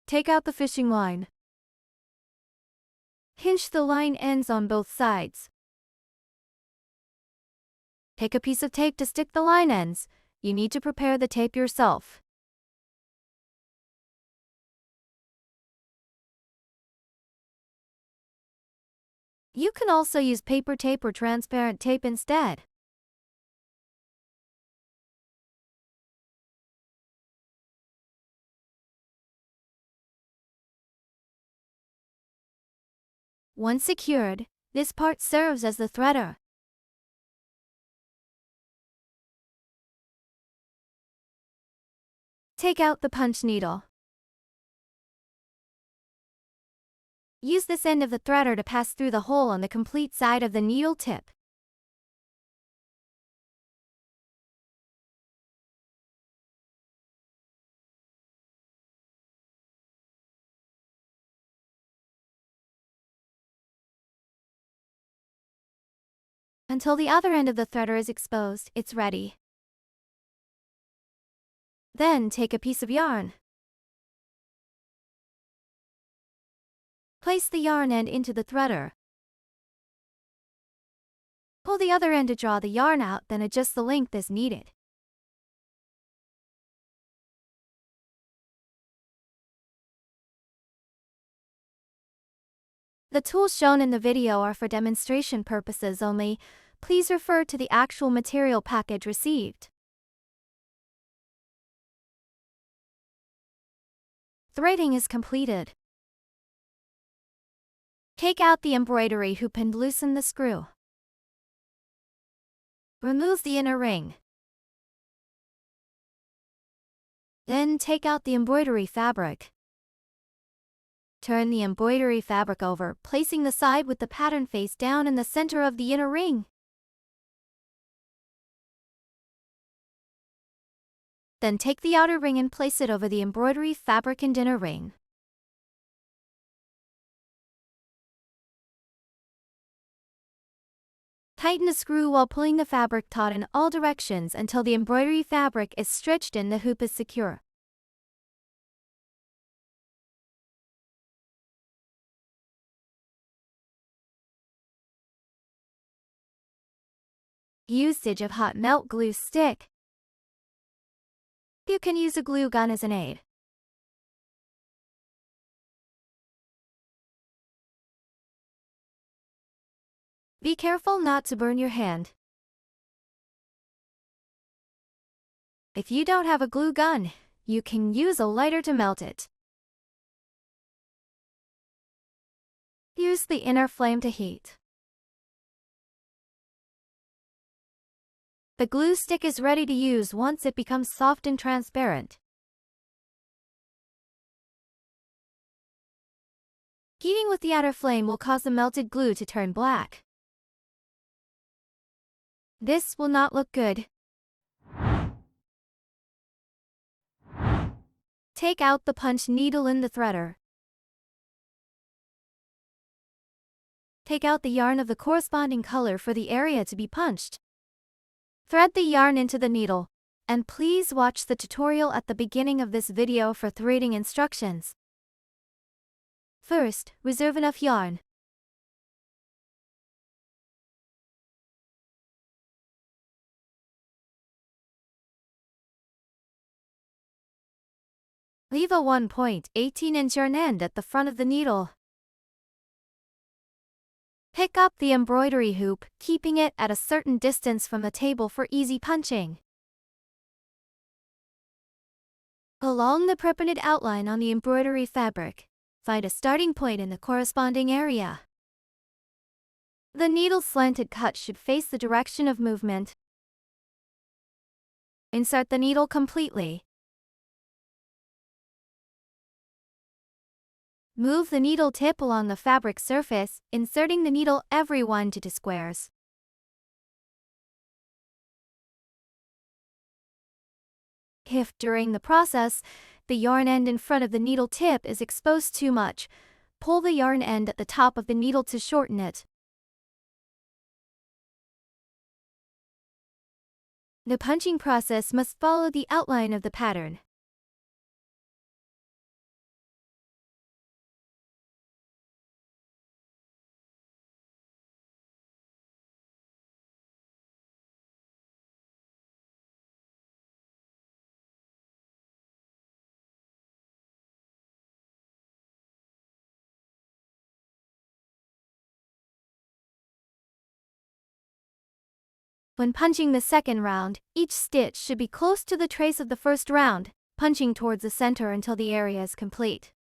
Take out the fishing line. Hinge the line ends on both sides. Take a piece of tape to stick the line ends. You need to prepare the tape yourself. You can also use paper tape or transparent tape instead. Once secured, this part serves as the threader. Take out the punch needle. Use this end of the threader to pass through the hole on the complete side of the needle tip. Until the other end of the threader is exposed, it's ready. Then take a piece of yarn. Place the yarn end into the threader. Pull the other end to draw the yarn out, then adjust the length as needed. The tools shown in the video are for demonstration purposes only. Please refer to the actual material package received. Threading is completed. Take out the embroidery hoop and loosen the screw. Remove the inner ring. Then take out the embroidery fabric. Turn the embroidery fabric over, placing the side with the pattern face down in the center of the inner ring. Then take the outer ring and place it over the embroidery fabric and inner ring. Tighten the screw while pulling the fabric taut in all directions until the embroidery fabric is stretched and the hoop is secure. Usage of hot melt glue stick. You can use a glue gun as an aid. Be careful not to burn your hand. If you don't have a glue gun, you can use a lighter to melt it. Use the inner flame to heat. The glue stick is ready to use once it becomes soft and transparent. Heating with the outer flame will cause the melted glue to turn black. This will not look good. Take out the punch needle in the threader. Take out the yarn of the corresponding color for the area to be punched. Thread the yarn into the needle, and please watch the tutorial at the beginning of this video for threading instructions. First, reserve enough yarn. Leave a 1.18-inch yarn end at the front of the needle. Pick up the embroidery hoop, keeping it at a certain distance from the table for easy punching. Along the perpendicular outline on the embroidery fabric, find a starting point in the corresponding area. The needle's slanted cut should face the direction of movement. Insert the needle completely. Move the needle tip along the fabric surface, inserting the needle every 1 to 2 squares. If, during the process, the yarn end in front of the needle tip is exposed too much, pull the yarn end at the top of the needle to shorten it. The punching process must follow the outline of the pattern. When punching the second round, each stitch should be close to the trace of the first round, punching towards the center until the area is complete.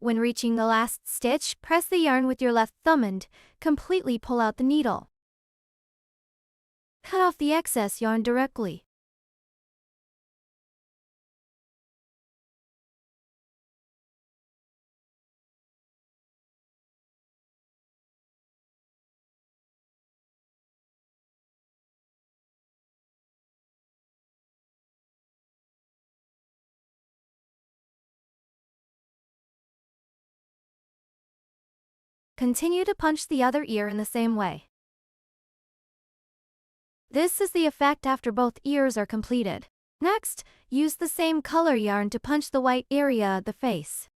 When reaching the last stitch, press the yarn with your left thumb and completely pull out the needle. Cut off the excess yarn directly. Continue to punch the other ear in the same way. This is the effect after both ears are completed. Next, use the same color yarn to punch the white area of the face.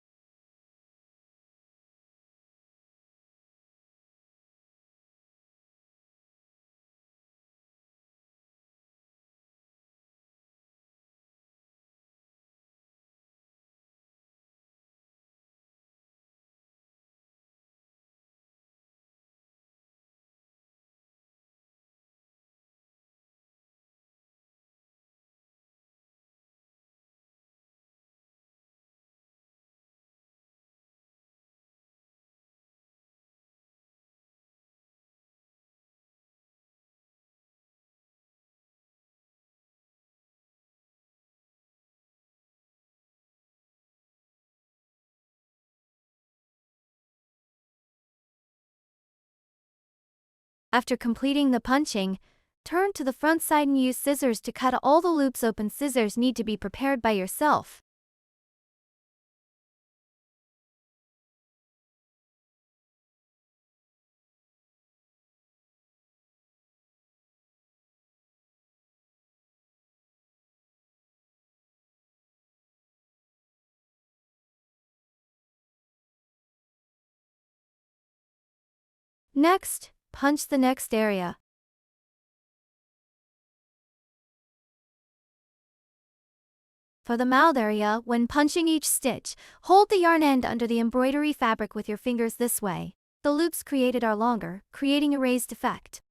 After completing the punching, turn to the front side and use scissors to cut all the loops open. Scissors need to be prepared by yourself. Next, punch the next area. For the mouth area, when punching each stitch, hold the yarn end under the embroidery fabric with your fingers this way. The loops created are longer, creating a raised effect.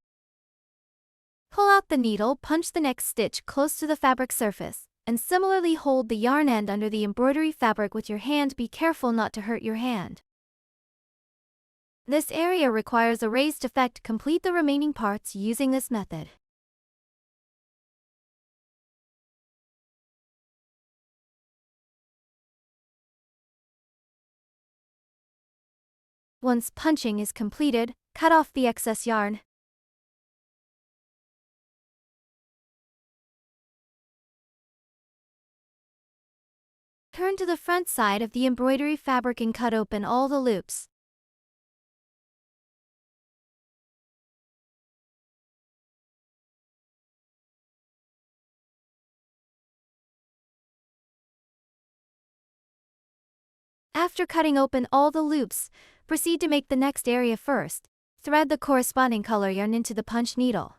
Pull out the needle, punch the next stitch close to the fabric surface, and similarly hold the yarn end under the embroidery fabric with your hand. Be careful not to hurt your hand. This area requires a raised effect. Complete the remaining parts using this method. Once punching is completed, cut off the excess yarn. Turn to the front side of the embroidery fabric and cut open all the loops. After cutting open all the loops, proceed to make the next area first. Thread the corresponding color yarn into the punch needle.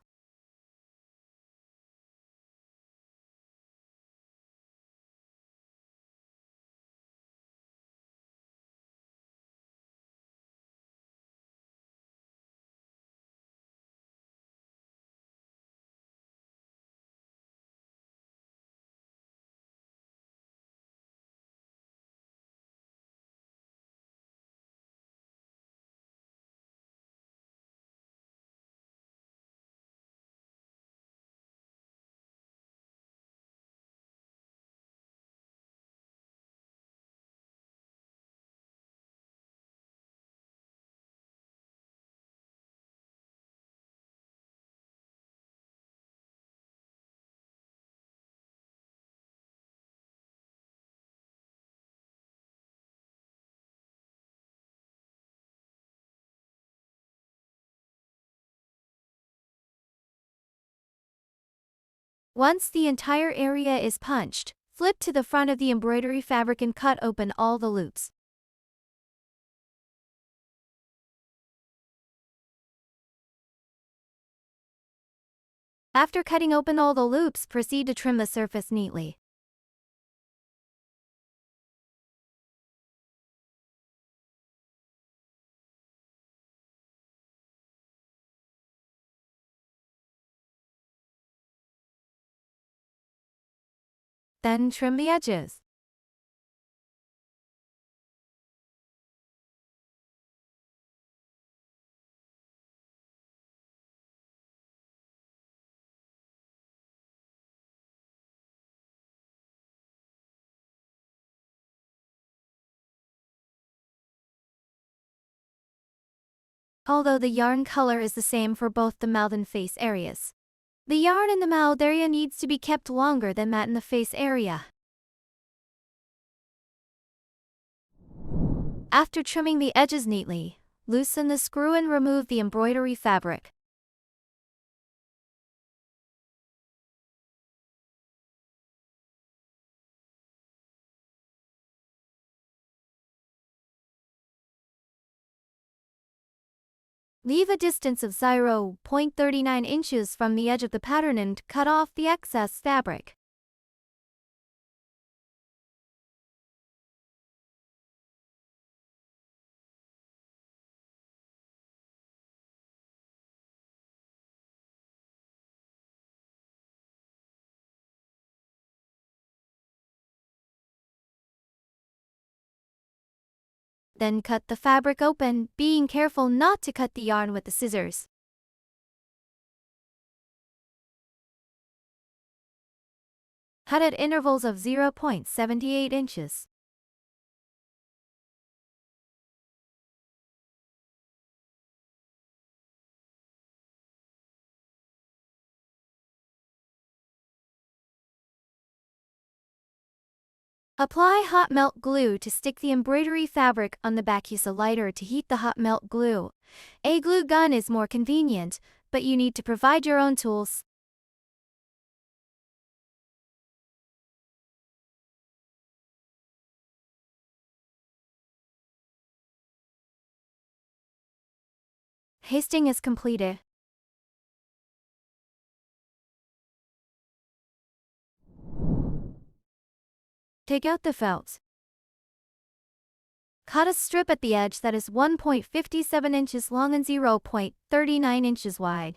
Once the entire area is punched, Flip to the front of the embroidery fabric and cut open all the loops. After cutting open all the loops, proceed to trim the surface neatly. Then trim the edges. Although the yarn color is the same for both the mouth and face areas, the yarn in the mouth area needs to be kept longer than that in the face area. After trimming the edges neatly, loosen the screw and remove the embroidery fabric. Leave a distance of 0.39 inches from the edge of the pattern and cut off the excess fabric. Then cut the fabric open, being careful not to cut the yarn with the scissors. Cut at intervals of 0.78 inches. Apply hot melt glue to stick the embroidery fabric on the back. Use a lighter to heat the hot melt glue. A glue gun is more convenient, but you need to provide your own tools. Pasting is completed. Take out the felt. Cut a strip at the edge that is 1.57 inches long and 0.39 inches wide.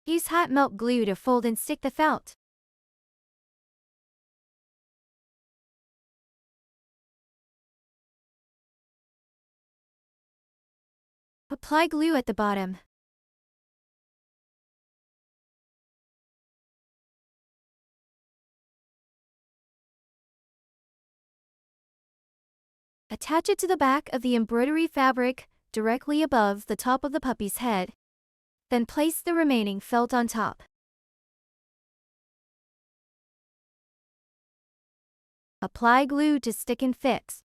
Use hot melt glue to fold and stick the felt. Apply glue at the bottom. Attach it to the back of the embroidery fabric, directly above the top of the puppy's head. Then place the remaining felt on top. Apply glue to stick and fix.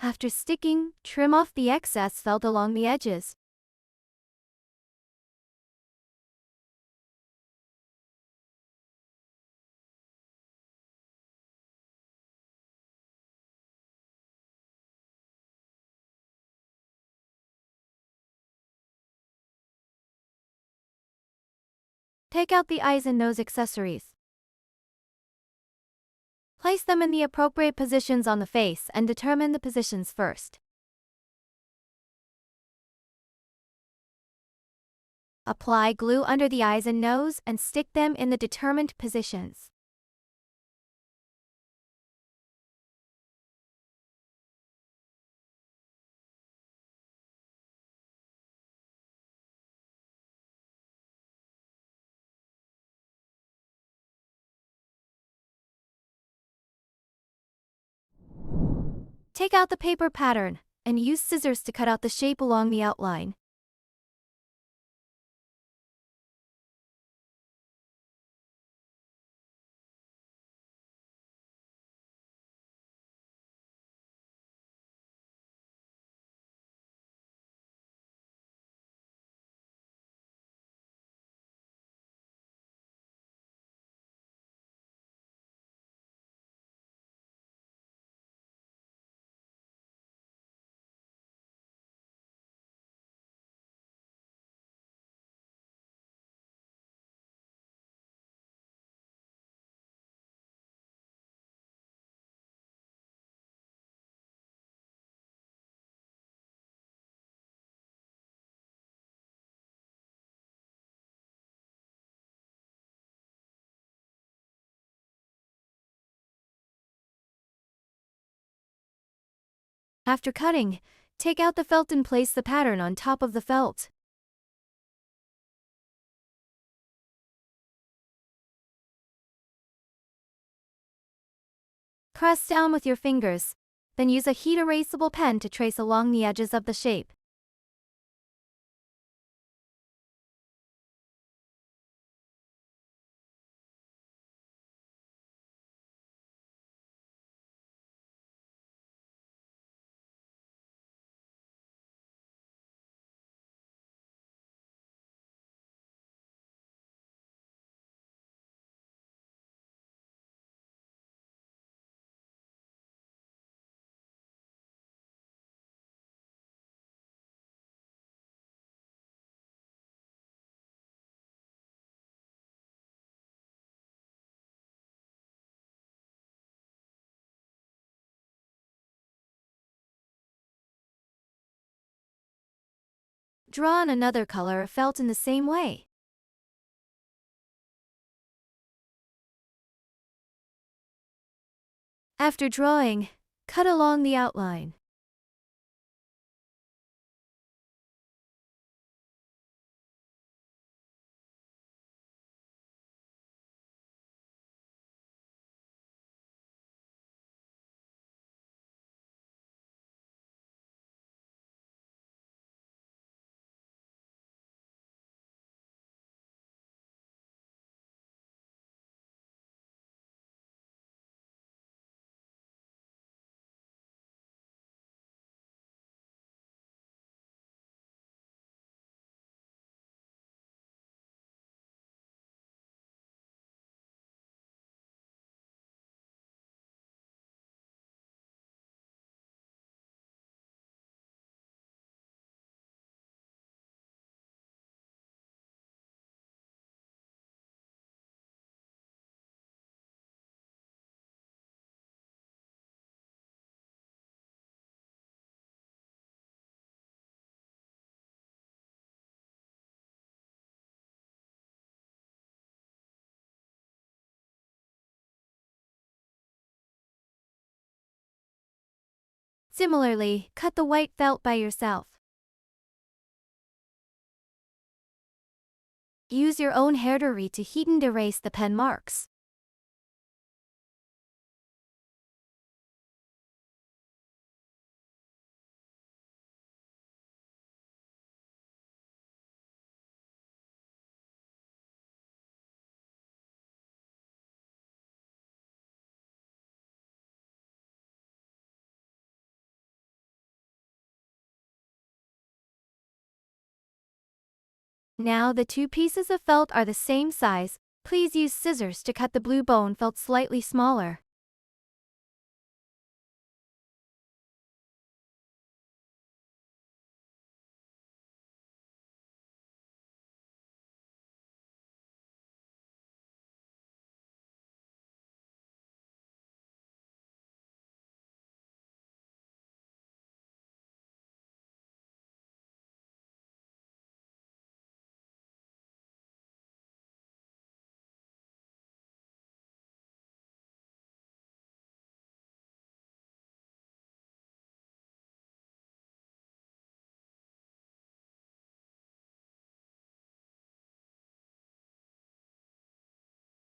After sticking, trim off the excess felt along the edges. Take out the eyes and nose accessories. Place them in the appropriate positions on the face and determine the positions first. Apply glue under the eyes and nose and stick them in the determined positions. Take out the paper pattern, and use scissors to cut out the shape along the outline. After cutting, take out the felt and place the pattern on top of the felt. Press down with your fingers, then use a heat erasable pen to trace along the edges of the shape. Draw on another color of felt in the same way. After drawing, cut along the outline. Similarly, cut the white felt by yourself. Use your own hairdery to heat and erase the pen marks. Now the two pieces of felt are the same size. Please use scissors to cut the blue bone felt slightly smaller.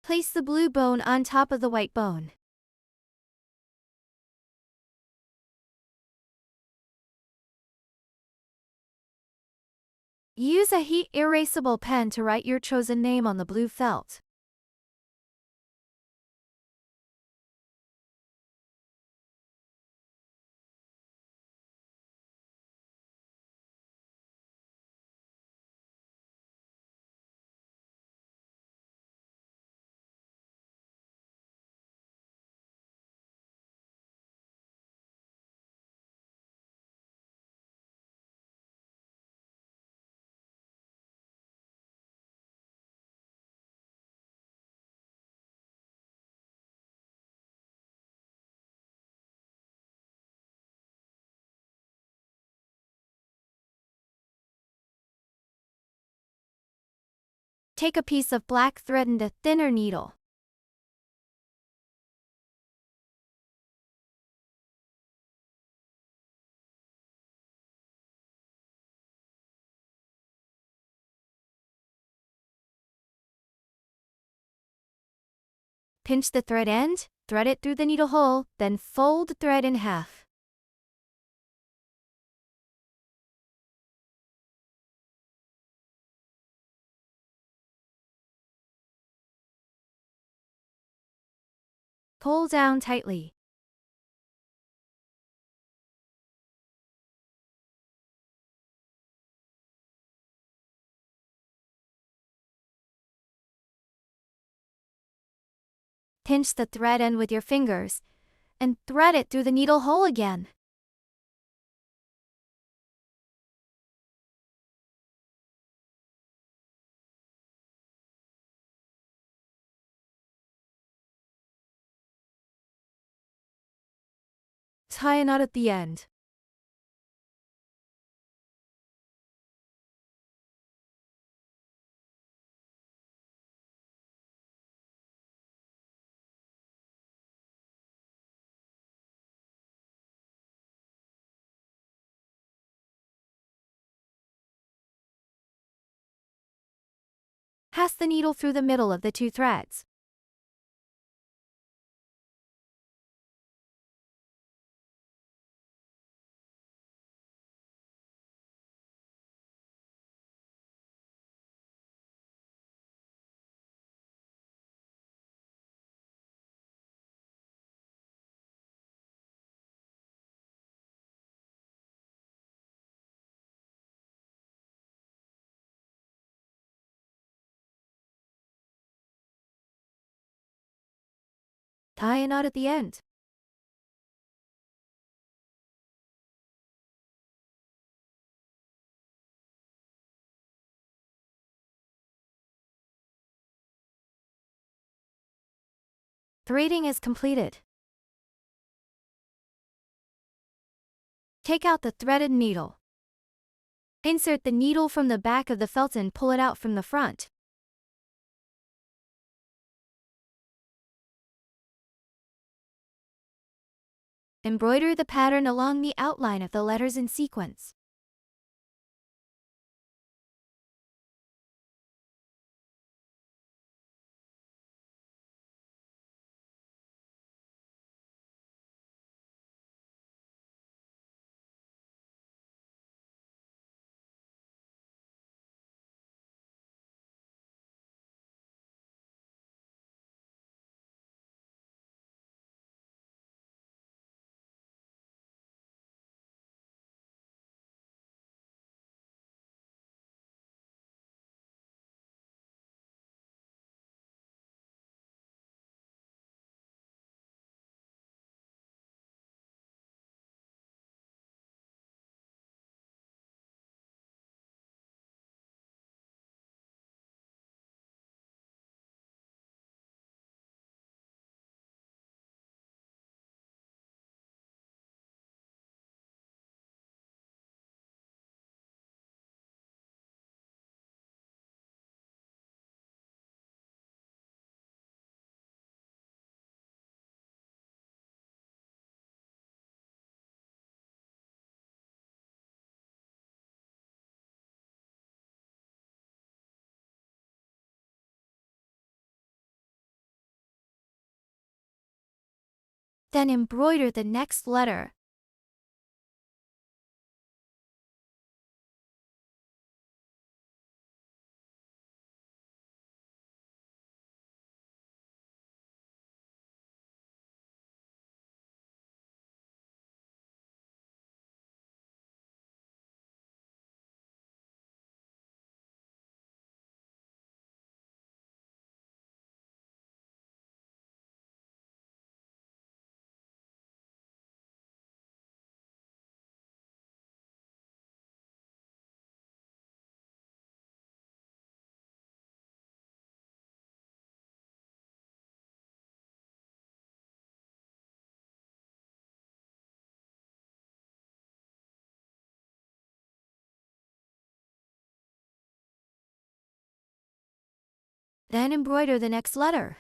Place the blue bone on top of the white bone. Use a heat erasable pen to write your chosen name on the blue felt. Take a piece of black thread and a thinner needle. Pinch the thread end, thread it through the needle hole, then fold the thread in half. Pull down tightly. Pinch the thread end with your fingers, and thread it through the needle hole again. Tie a knot at the end. Pass the needle through the middle of the two threads. Tie a knot at the end. Threading is completed. Take out the threaded needle. Insert the needle from the back of the felt and pull it out from the front. Embroider the pattern along the outline of the letters in sequence. Then embroider the next letter. Then embroider the next letter.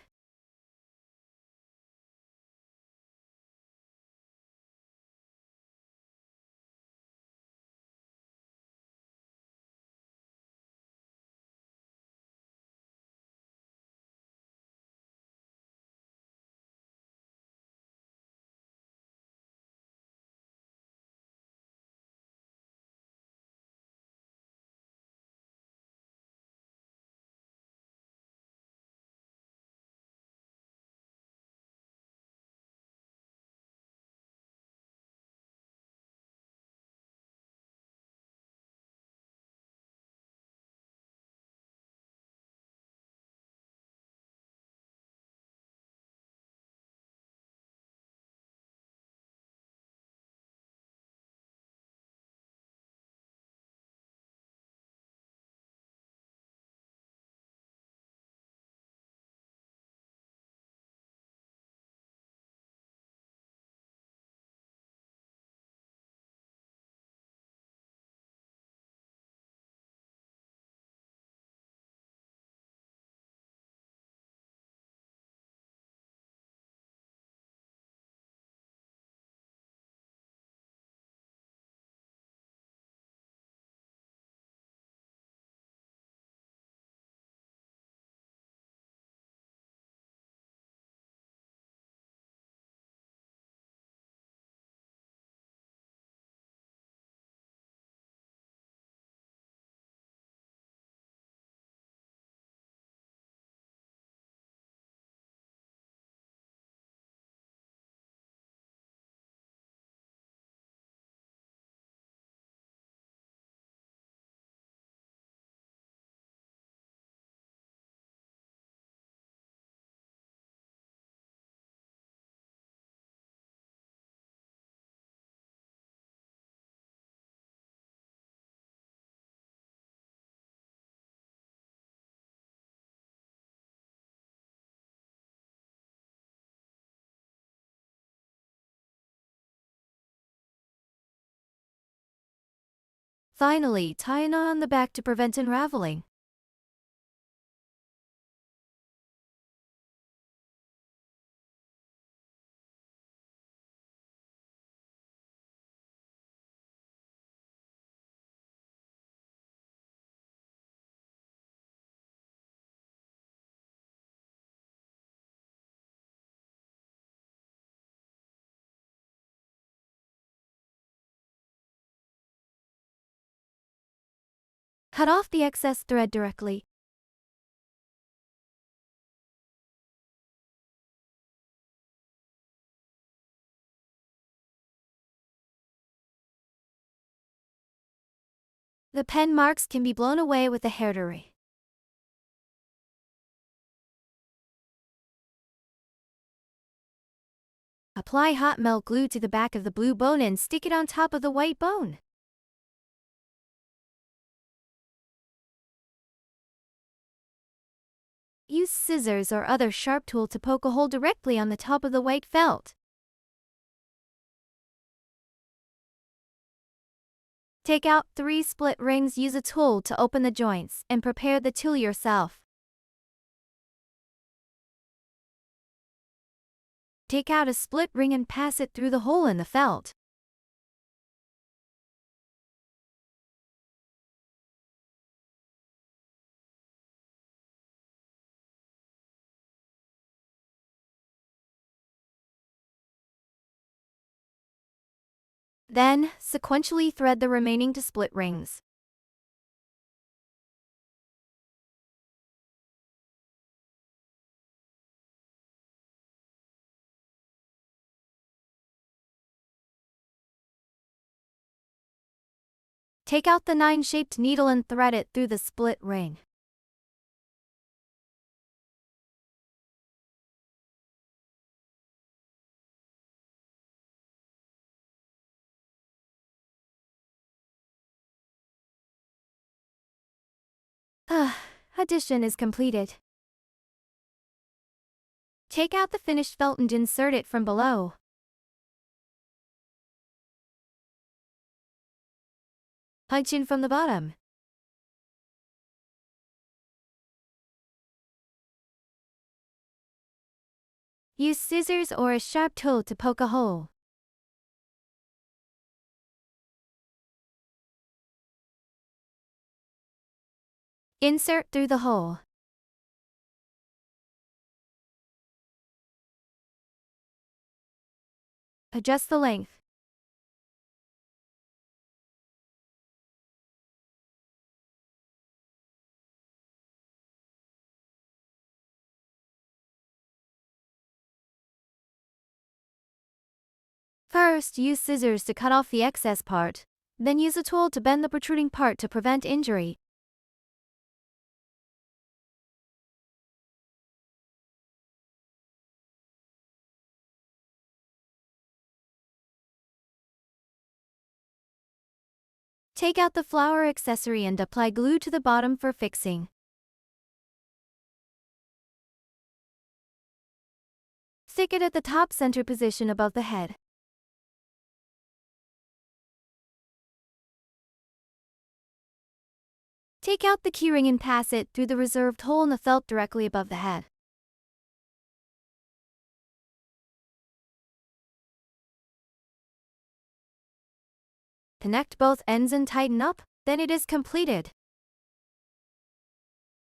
Finally, tie a knot on the back to prevent unraveling. Cut off the excess thread directly. The pen marks can be blown away with a hair dryer. Apply hot melt glue to the back of the blue bone and stick it on top of the white bone. Use scissors or other sharp tool to poke a hole directly on the top of the white felt. Take out 3 split rings, use a tool to open the joints, and prepare the tool yourself. Take out a split ring and pass it through the hole in the felt. Then, sequentially thread the remaining 2 split rings. Take out the 9-shaped needle and thread it through the split ring. Addition is completed. Take out the finished felt and insert it from below. Punch in from the bottom. Use scissors or a sharp tool to poke a hole. Insert through the hole. Adjust the length. First, use scissors to cut off the excess part. Then use a tool to bend the protruding part to prevent injury. Take out the flower accessory and apply glue to the bottom for fixing. Stick it at the top center position above the head. Take out the keyring and pass it through the reserved hole in the felt directly above the head. Connect both ends and tighten up, then it is completed.